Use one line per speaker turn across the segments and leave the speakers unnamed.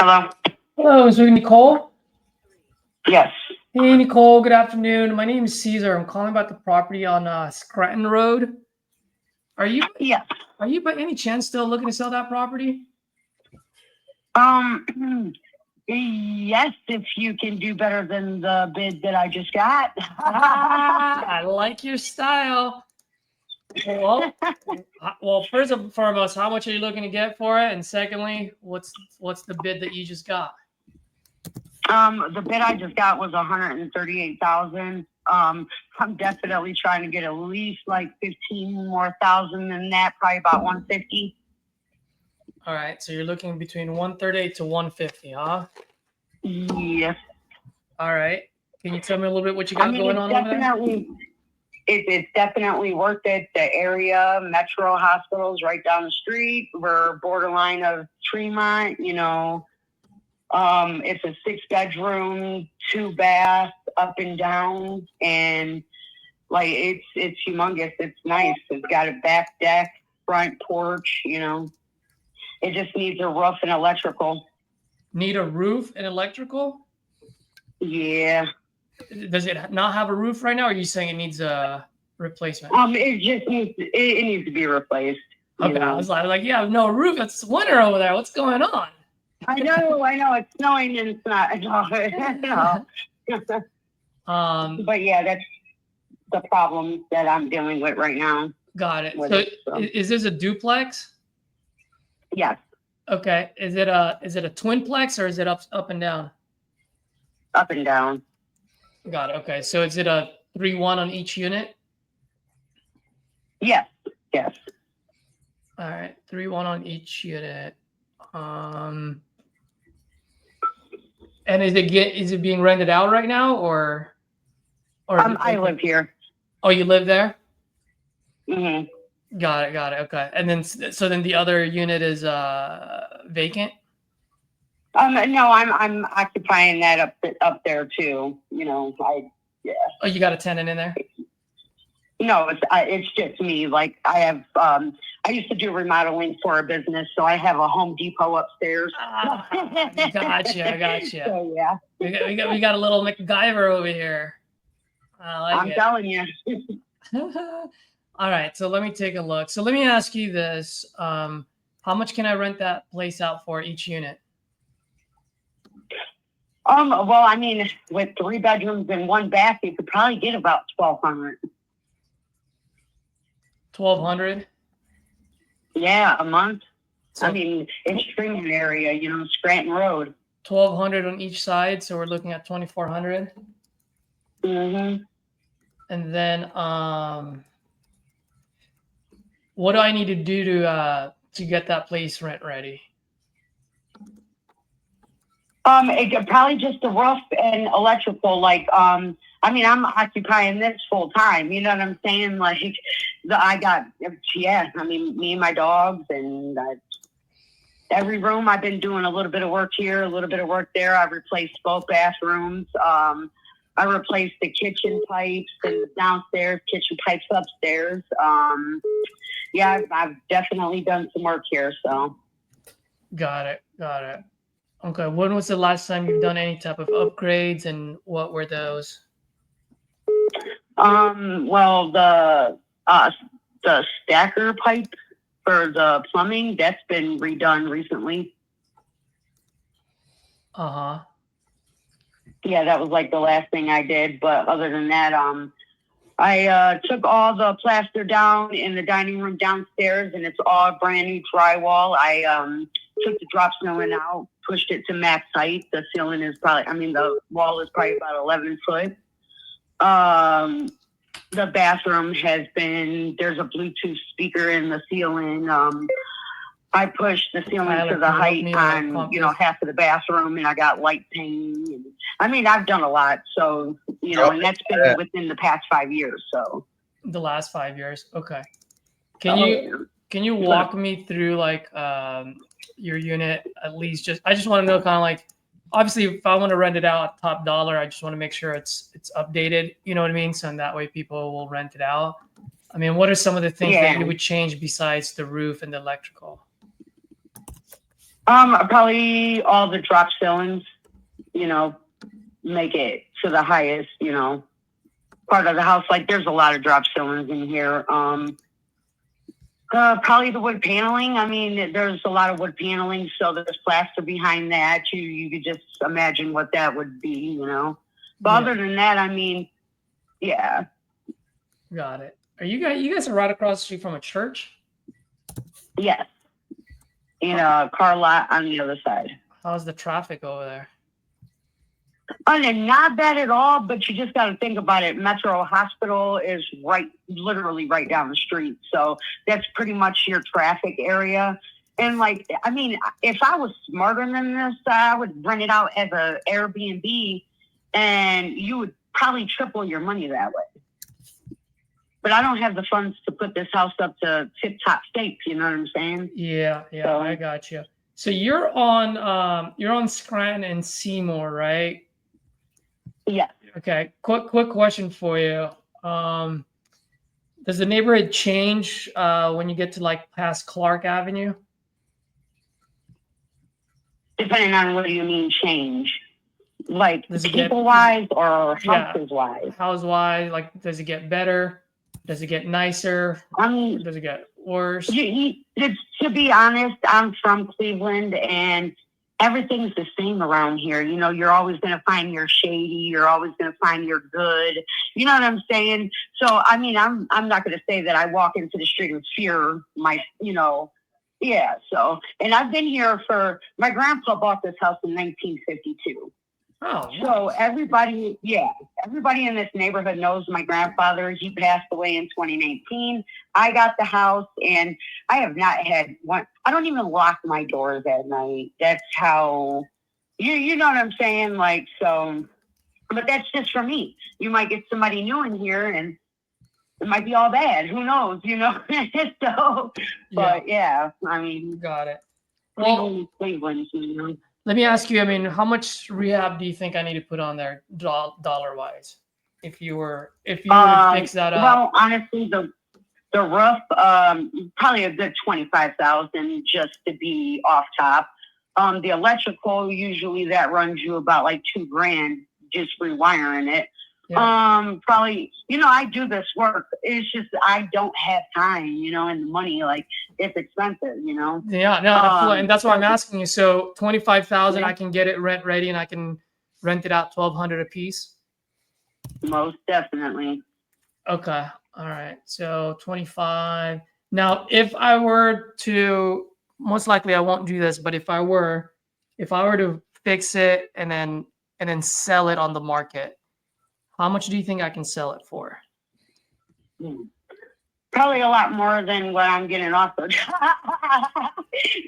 Hello?
Hello, is it Nicole?
Yes.
Hey, Nicole, good afternoon. My name is Caesar. I'm calling about the property on Scranton Road. Are you
Yes.
are you by any chance still looking to sell that property?
Yes, if you can do better than the bid that I just got.
I like your style. Well, first and foremost, how much are you looking to get for it? And secondly, what's the bid that you just got?
The bid I just got was 138,000. I'm definitely trying to get at least like 15 more thousand than that, probably about 150.
All right, so you're looking between 138 to 150, huh?
Yes.
All right. Can you tell me a little bit what you got going on over there?
It's definitely worth it. The area, Metro Hospital's right down the street. We're borderline of Tremont, It's a 6-bedroom, 2-bath, up and down, and like it's humongous. It's nice. It's got a back deck, front porch. It just needs a roof and electrical.
Need a roof and electrical?
Yeah.
Does it not have a roof right now, or are you saying it needs a replacement?
It just needs to be replaced.
Okay, I was like, yeah, no roof. It's winter over there. What's going on?
I know. It's snowing and it's not. But yeah, that's the problem that I'm dealing with right now.
Got it. So is this a duplex?
Yes.
Okay. Is it a twinplex or is it up and down?
Up and down.
Got it. Okay. So is it a 3-1 on each unit?
Yes. Yes.
All right. 3-1 on each unit. And is it being rented out right now or
I live here.
Oh, you live there?
Mm-hmm.
Got it. Okay. And then then the other unit is vacant?
No, I'm occupying that up there too. Yeah.
Oh, you got a tenant in there?
No, it's just me. Like I have, I used to do remodeling for a business, so I have a Home Depot upstairs.
Gotcha.
So yeah,
we got a little MacGyver over here.
I'm telling you.
All right, so let me take a look. So let me ask you this: how much can I rent that place out for each unit?
Well, I mean, with 3 bedrooms and 1 bath, you could probably get about 1,200.
1,200?
Yeah, a month. So, I mean, it's Tremont area, Scranton Road.
1,200 on each side, so we're looking at 2,400.
Mm-hmm.
And then, what do I need to do to get that place rent ready?
It probably just the roof and electrical. Like, I mean, I'm occupying this full time. You know what I'm saying? Like, I mean, me and my dogs, and every room I've been doing a little bit of work here, a little bit of work there. I've replaced both bathrooms. I replaced the kitchen pipes and downstairs, kitchen pipes upstairs. Yeah, I've definitely done some work here. So.
Got it. Okay, when was the last time you've done any type of upgrades, and what were those?
Well, the stacker pipe for the plumbing, that's been redone recently.
Uh-huh.
Yeah, that was like the last thing I did. But other than that, I took all the plaster down in the dining room downstairs, and it's all brand new drywall. I took the drop ceiling out, pushed it to max height. The ceiling is the wall is probably about 11 foot. The bathroom there's a Bluetooth speaker in the ceiling. I pushed the ceiling to the height on, half of the bathroom, and I got light paint. And, I mean, I've done a lot. So, and that's been within the past 5 years. So
the last 5 years. Okay. Can you walk me through like your unit at least? I just want to know kind of like, obviously if I want to rent it out at top dollar, I just want to make sure it's updated. You know what I mean? So in that way people will rent it out. I mean, what are some of the things that you would change besides the roof and the electrical?
Probably all the drop ceilings, you know, make it to the highest, part of the house. Like there's a lot of drop ceilings in here. Probably the wood paneling. I mean, there's a lot of wood paneling, so there's plaster behind that. You could just imagine what that would be, But other than that, I mean, yeah.
Got it. Are you guys are right across the street from a church?
Yes. In a car lot on the other side.
How's the traffic over there?
And not bad at all, but you just got to think about it. Metro Hospital is literally right down the street. So that's pretty much your traffic area. And like, I mean, if I was smarter than this, I would rent it out as a Airbnb and you would probably triple your money that way. But I don't have the funds to put this house up to tip-top state. You know what I'm saying?
Yeah, so, I got you. So you're on Scranton and Seymour, right?
Yeah.
Okay. Quick question for you. Does the neighborhood change when you get to like past Clark Avenue?
Depending on what do you mean change? Like people-wise or houses-wise?
House-wise, like does it get better? Does it get nicer? Does it get worse?
To be honest, I'm from Cleveland and everything's the same around here. You're always going to find your shady. You're always going to find your good. You know what I'm saying? So, I mean, I'm not going to say that I walk into the street and fear yeah. So, and I've been here my grandpa bought this house in 1952.
Oh,
so everybody in this neighborhood knows my grandfather. He passed away in 2019. I got the house and I have not had one. I don't even lock my doors at night. That's how, you know what I'm saying? Like, so, but that's just for me. You might get somebody new in here and it might be all bad. Who knows, So, but yeah, I mean.
Got it.
Well, Cleveland,
Let me ask you, I mean, how much rehab do you think I need to put on there dollar wise? If you were to fix that up?
Well, honestly, the roof, probably a good 25,000 just to be off top. The electrical, usually that runs you about like $2,000 just rewiring it. Yeah. Probably, I do this work. It's just I don't have time, and the money, like it's expensive,
Yeah, no, and that's why I'm asking you. So 25,000, I can get it rent ready, and I can rent it out 1,200 a piece.
Most definitely.
Okay, all right. So 25. Now, if I were to, most likely I won't do this, but if I were to fix it and then sell it on the market, how much do you think I can sell it for?
Probably a lot more than what I'm getting offered,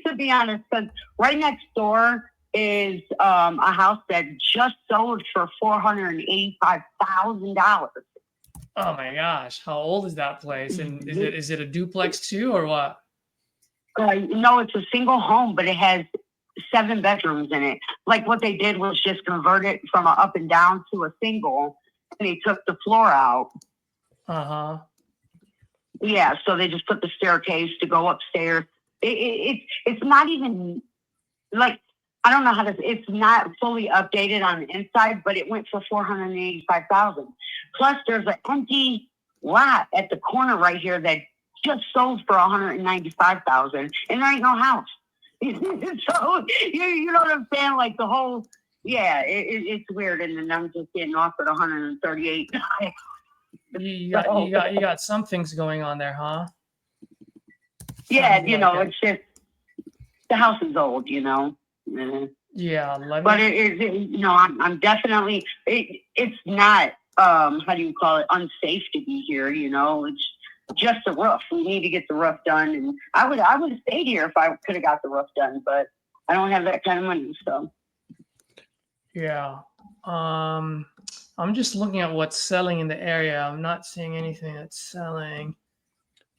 to be honest, because right next door is a house that just sold for $485,000.
Oh my gosh. How old is that place? And is it a duplex too or what?
No, it's a single home, but it has 7 bedrooms in it. Like what they did was just convert it from an up and down to a single. And they took the floor out.
Uh-huh.
Yeah, so they just put the staircase to go upstairs. It's not even like, I don't know how to. It's not fully updated on the inside, but it went for $485,000. Plus, there's an empty lot at the corner right here that just sold for $195,000, and there ain't no house. So you know what I'm saying? Like the whole. Yeah, it's weird, and then I'm just getting offered 138.
You got some things going on there, huh?
Yeah, it's just the house is old, Mm-hmm.
Yeah,
but I'm definitely. It's not how do you call it? Unsafe to be here, It's just a roof. We need to get the roof done, and I would have stayed here if I could have got the roof done, but I don't have that kind of money, so.
Yeah. I'm just looking at what's selling in the area. I'm not seeing anything that's selling.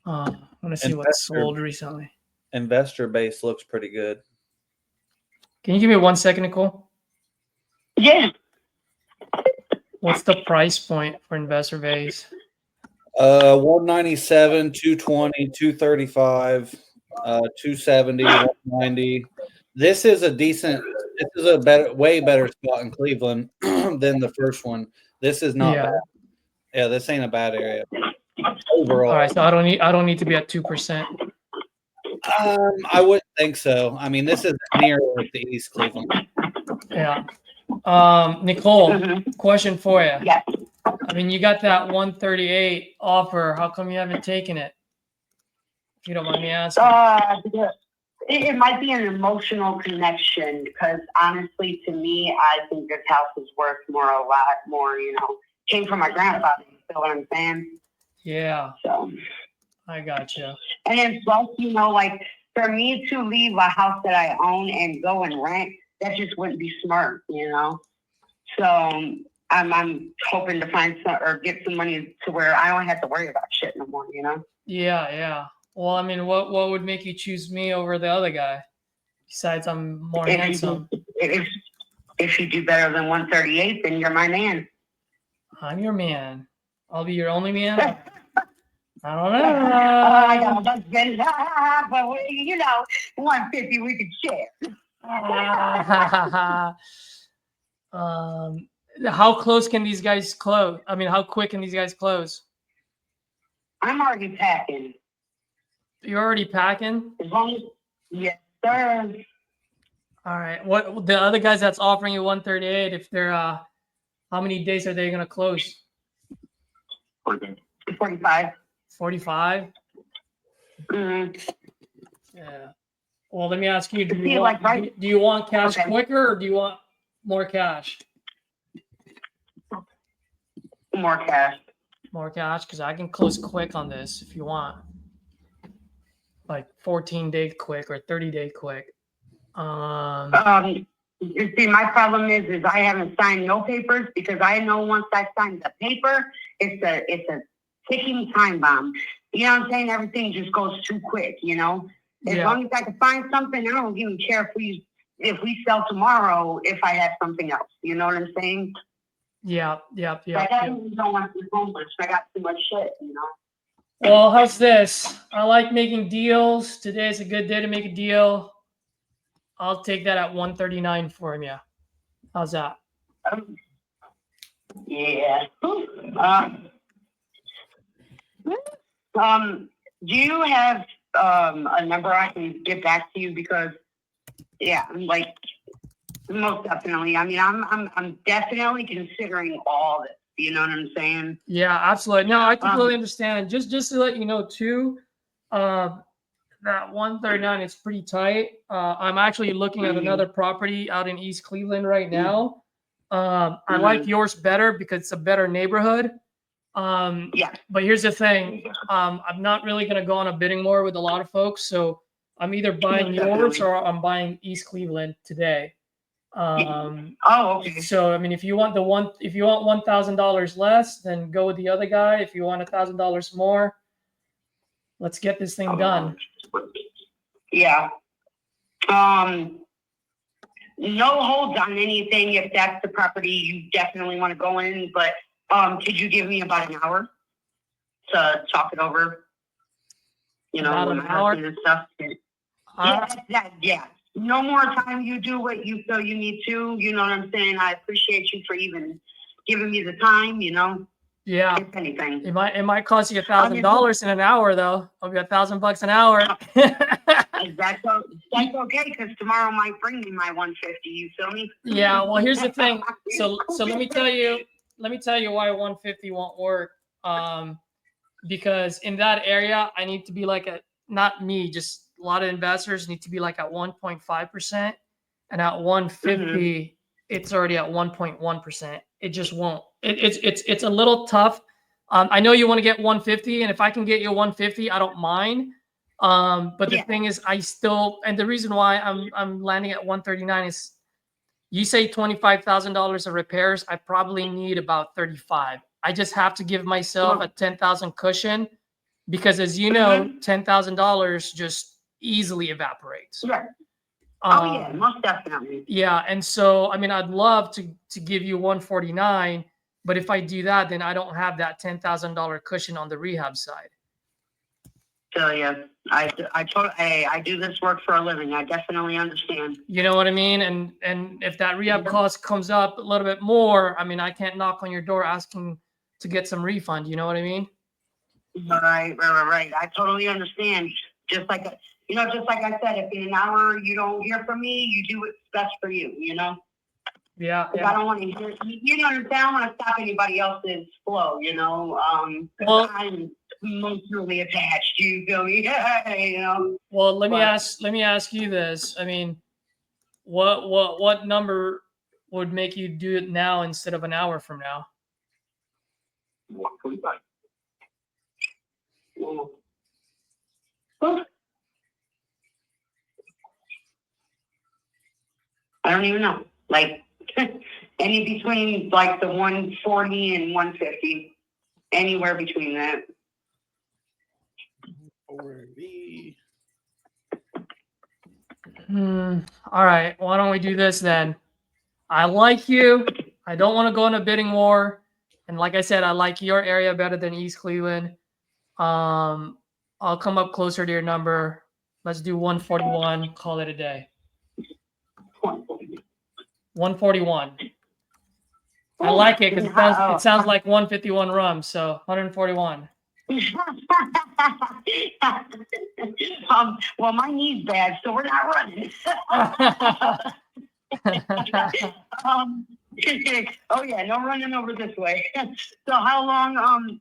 I want to see what's sold recently.
Investor base looks pretty good.
Can you give me 1 second, Nicole?
Yeah.
What's the price point for investor base?
197, 220, 235, 270, 190, This is a decent. This is a better, way better spot in Cleveland than the first one. This is not bad. Yeah, this ain't a bad area overall.
All right, so I don't need to be at 2%.
I wouldn't think so. I mean, this is near like the East Cleveland.
Yeah. Nicole, question for you.
Yeah.
I mean, you got that 138 offer. How come you haven't taken it? If you don't mind me asking.
It might be an emotional connection because honestly, to me, I think this house is worth a lot more, you know. Came from my grandfather, you feel what I'm saying?
Yeah.
So
I got you.
And then plus, you know, like for me to leave a house that I own and go and rent, that just wouldn't be smart, you know. So I'm hoping to find some or get some money to where I don't have to worry about shit no more, you know.
Yeah, yeah. Well, I mean, what would make you choose me over the other guy? Besides, I'm more handsome.
If you do better than 138, then you're my man.
I'm your man. I'll be your only man. I don't know.
I know, that's good. But you know, 150 we could share.
How close can these guys close? I mean, how quick can these guys close?
I'm already packing.
You're already packing?
As long as, yes, sir.
All right. What the other guys that's offering you 138? If they're how many days are they gonna close?
45.
45.
Mm-hmm.
Yeah. Well, let me ask you: do
Do
you want cash quicker, or do you want more cash?
More cash.
More cash, because I can close quick on this if you want. Like 14-day quick or 30-day quick.
You see, my problem is I haven't signed no papers because I know once I sign the paper, it's a ticking time bomb. You know what I'm saying? Everything just goes too quick, you know? As long as I can find something, I don't even care if we sell tomorrow if I have something else. You know what I'm saying?
Yeah.
I definitely don't want to be homeless. I got too much shit, you know?
Well, how's this? I like making deals. Today's a good day to make a deal. I'll take that at 139 for you. How's that?
Yeah. Do you have a number I can get back to you? Because like most definitely. I mean, I'm definitely considering all this. You know what I'm saying?
Yeah, absolutely. No, I completely understand. Just to let you know too, that 139 is pretty tight. I'm actually looking at another property out in East Cleveland right now. I like yours better because it's a better neighborhood. But here's the thing. I'm not really going to go on a bidding war with a lot of folks. So I'm either buying yours or I'm buying East Cleveland today.
Okay.
So, I mean, if you want $1,000 less, then go with the other guy. If you want $1,000 more, let's get this thing done.
Yeah. No holds on anything. If that's the property you definitely want to go in, but could you give me about an hour to talk it over? You know,
about an hour
and stuff. Yeah. No more time. You do what you feel you need to. You know what I'm saying? I appreciate you for even giving me the time. You know.
Yeah.
If anything.
It might cost you $1,000 in an hour though. I'll be $1,000 an hour.
That's okay because tomorrow might bring me my 150. You feel me?
Yeah. Well, here's the thing. So let me tell you why 150 won't work. Because in that area, I need to be like not me, just a lot of investors need to be like at 1.5%, and at 150, it's already at 1.1%. It just won't. It's a little tough. I know you want to get 150, and if I can get you 150, I don't mind. But the thing is, and the reason why I'm landing at 139 is, you say $25,000 of repairs. I probably need about 35. I just have to give myself a 10,000 cushion because, as you know, $10,000 just easily evaporates.
Yeah. Most definitely.
Yeah, and so I mean, I'd love to give you 149, but if I do that, then I don't have that $10,000 cushion on the rehab side.
So yeah, I do this work for a living. I definitely understand.
You know what I mean? And if that rehab cost comes up a little bit more, I mean, I can't knock on your door asking to get some refund. You know what I mean?
Right. I totally understand. Just like just like I said, if in an hour you don't hear from me, you do what's best for you.
Yeah.
I don't want to hear. You know what I'm saying? I don't want to stop anybody else's flow.
Well,
I'm emotionally attached. You feel me?
Well, let me ask you this. I mean, what number would make you do it now instead of an hour from now?
145. I don't even know. Like any between like the 140 and 150, anywhere between that.
All right. Why don't we do this then? I like you. I don't want to go in a bidding war. And like I said, I like your area better than East Cleveland. I'll come up closer to your number. Let's do 141. Call it a day. 141. I like it because it sounds like 151 rum. So 141.
Well, my knee's bad, so we're not running. Oh yeah, no running over this way. So how long?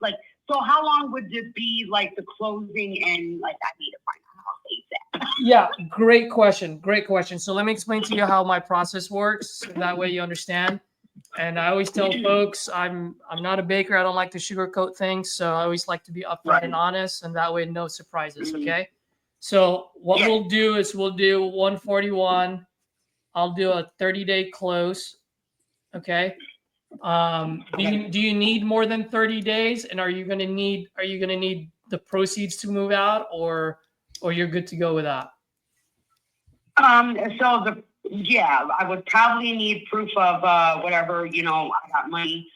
So how long would it be like the closing and like I need to find a house ASAP?
Yeah, great question. Great question. So let me explain to you how my process works. So that way you understand. And I always tell folks I'm not a baker. I don't like to sugarcoat things. So I always like to be upfront and honest, and that way no surprises. Okay. So what we'll do is we'll do 141. I'll do a 30-day close. Okay. Do you need more than 30 days? And are you gonna need the proceeds to move out, or you're good to go with that?
So I would probably need proof of whatever, I got money.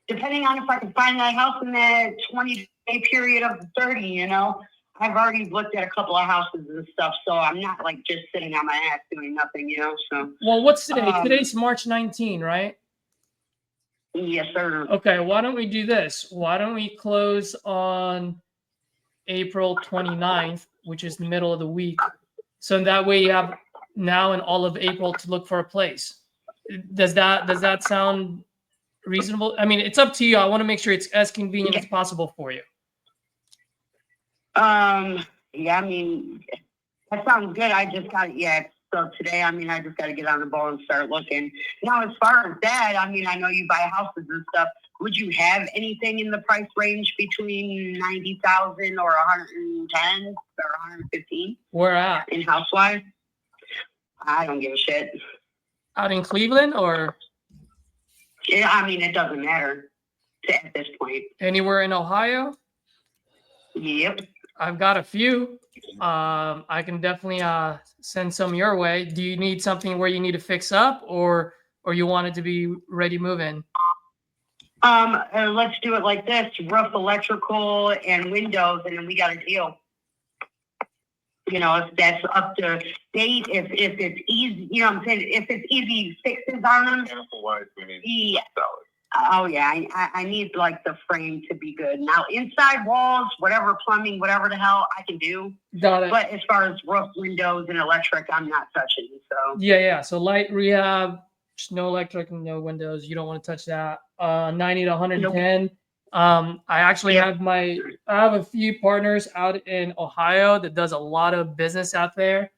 Depending on if I can find that house in that 20-day period of 30, I've already looked at a couple of houses and stuff, so I'm not like just sitting on my ass doing nothing, so.
Well, what's today? Today's March 19, right?
Yes, sir.
Okay, why don't we do this? Why don't we close on April 29th, which is the middle of the week. So that way you have now and all of April to look for a place. Does that sound reasonable? I mean, it's up to you. I want to make sure it's as convenient as possible for you.
Yeah, I mean, that sounds good. I just got so today, I just got to get on the ball and start looking. Now, as far as that, I know you buy houses and stuff. Would you have anything in the price range between 90,000 or 110 or 115?
Where at?
In house-wise? I don't give a shit.
Out in Cleveland or?
Yeah, it doesn't matter at this point.
Anywhere in Ohio?
Yep.
I've got a few. I can definitely send some your way. Do you need something where you need to fix up, or you want it to be ready move in?
Let's do it like this: roof, electrical, and windows, and then we got a deal. If that's up to date, if it's easy, what I'm saying, if it's easy fixes on them.
Mechanical-wise, we need
solid. Oh yeah, I need like the frame to be good. Now inside walls, whatever plumbing, whatever the hell I can do.
Got it.
But as far as roof, windows, and electric, I'm not touching. So
yeah. So light rehab, just no electric and no windows. You don't want to touch that. 90 to 110. Nope. I actually have I have a few partners out in Ohio that does a lot of business out there.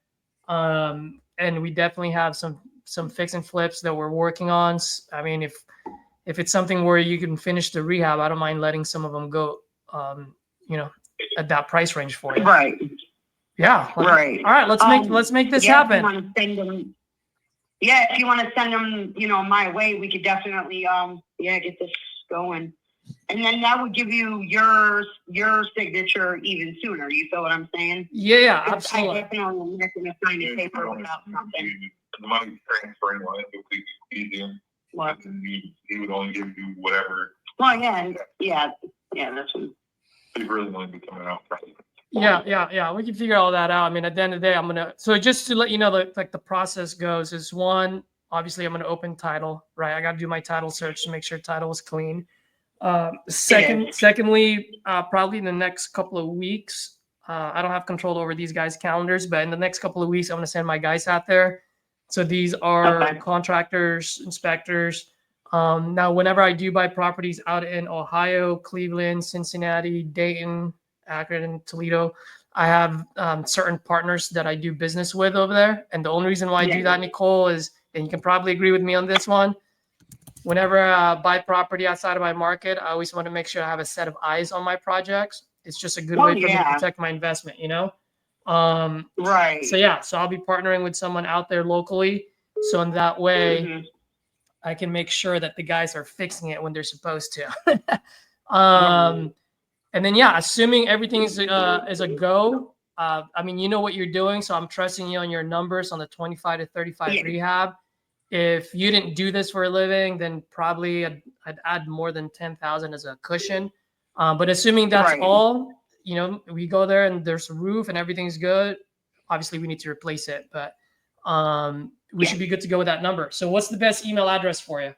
And we definitely have some fix and flips that we're working on. I mean, if it's something where you can finish the rehab, I don't mind letting some of them go, at that price range for you.
Right.
Yeah.
Right.
All right. Let's make this happen.
If you want to send them, if you want to send them, my way, we could definitely, get this going. And then that would give you your signature even sooner. You feel what I'm saying?
Yeah, absolutely.
I definitely am not going to sign a paper without something.
The money transferring line would be easier.
What?
He would only give you whatever.
Well, yeah, that's what.
So you really want to be coming out front.
Yeah. We can figure all that out. I mean, at the end of the day, so just to let you know, the process goes is one, obviously I'm going to open title, right? I got to do my title search to make sure title is clean. Secondly, probably in the next couple of weeks, I don't have control over these guys' calendars, but in the next couple of weeks, I'm going to send my guys out there. So these are contractors, inspectors. Now, whenever I do buy properties out in Ohio, Cleveland, Cincinnati, Dayton, Akron, and Toledo, I have certain partners that I do business with over there. And the only reason why I do that, Nicole, is, and you can probably agree with me on this one, whenever I buy property outside of my market, I always want to make sure I have a set of eyes on my projects. It's just a good way for me to protect my investment, you know?
Right.
So I'll be partnering with someone out there locally. So in that way, I can make sure that the guys are fixing it when they're supposed to. And then, assuming everything is a go, I mean, you know what you're doing. So I'm trusting you on your numbers on the 25 to 35 rehab. If you didn't do this for a living, then probably I'd add more than 10,000 as a cushion. But assuming that's all, you know, we go there and there's a roof and everything's good. Obviously, we need to replace it, but we should be good to go with that number. So what's the best email address for you?